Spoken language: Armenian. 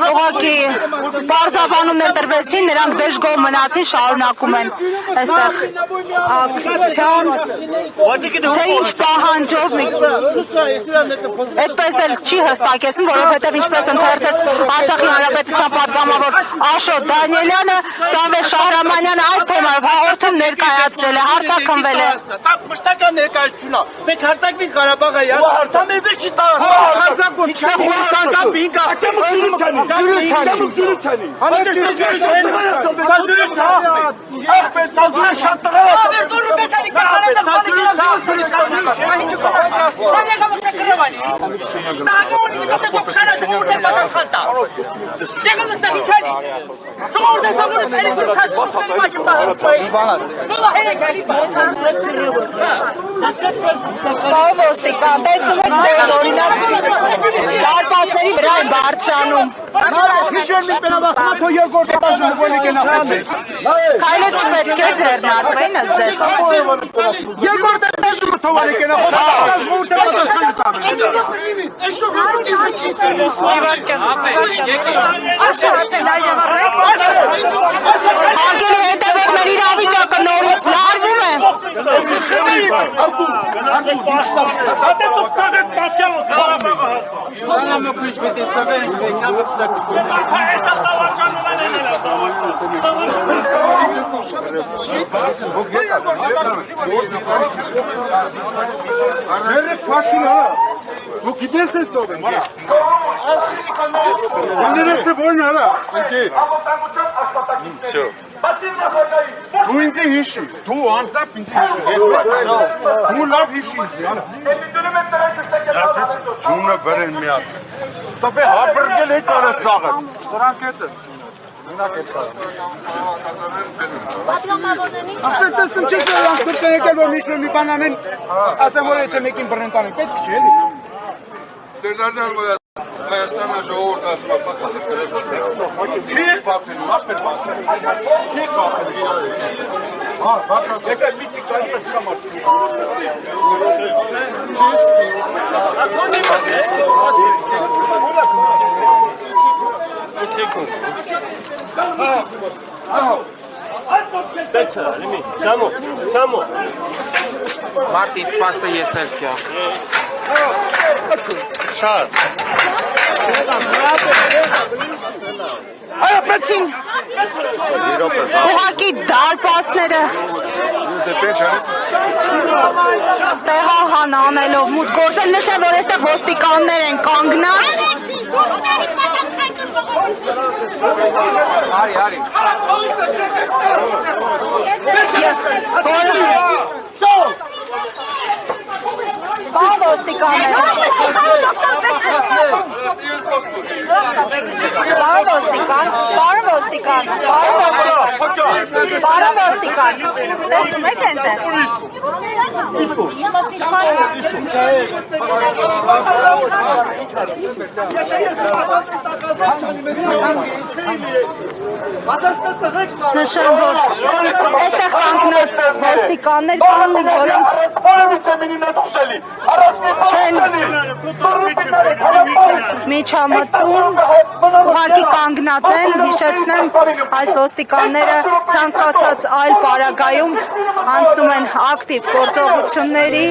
Ուղղակի պարզաբանումներ տրվեցին, նրանք դժգոհ մնացին, շարունակում են այստեղ ակցիան, թե ինչ պահանջով այդպես էլ չի հստակեցնում, որովհետև ինչպես ընթերցեց Արցախի Հանրապետության պատգամավոր Աշոտ Դանիելյանը, Սամվել Շահրամանյանը այս թեմայով հաղորդում ներկայացրել է, հարձակվել է։ Մշտական ներկայացությունա, մենք հարձակվին Ղարաբաղը, հարցամերձ չի տա, Ոստիկան, տեսնում եք օրինակ դարպասների վրա են բարձրանում։ Քայլը չպետք է ձեռնարկվեն ձեզ։ Հարգելի հետևողներ, իրավիճակը նորից լարվում է։ Դու ինձ հիշի, դու անձամբ ինձ հիշի, դու լավ հիշի ինձ, ձյունը բրեն մի հատ, տպե հարբրգել հետ արը սաղը, դրանք հետ է, Ապրես տեսում չեք որ անցկուրտ են եկել, որ միշտ մի բան անեն, ասեմ որ եչե մեկին բրեն տանեն, պետք չի էլի։ դերդարդար որ Հայաստանը ժողորդ ասում է պախատը կրել Չի եք բացելու, ապեր բացել, չի եք բացել իրարել, բացասել, եսը միցիկ ճանի պետք Marti, spasă este chiar. Շատ Այրապեցին ուղղակի դարպասները տեղահան անելով մուտ գործել նշել, որ այստեղ ոստիկաններ են կանգնած։ Արի։ Բան ոստիկաններ։ Բարոն ոստիկան, տեսնում եք ենտեղ։ Նշեմ, որ այստեղ կանգնած ոստիկաններ կան, որոնք չեն միջամտում, ուղղակի կանգնած են, հիշեցնեմ, այս ոստիկանները ցանկացած այլ պարագայում անցնում են ակտիվ գործողությունների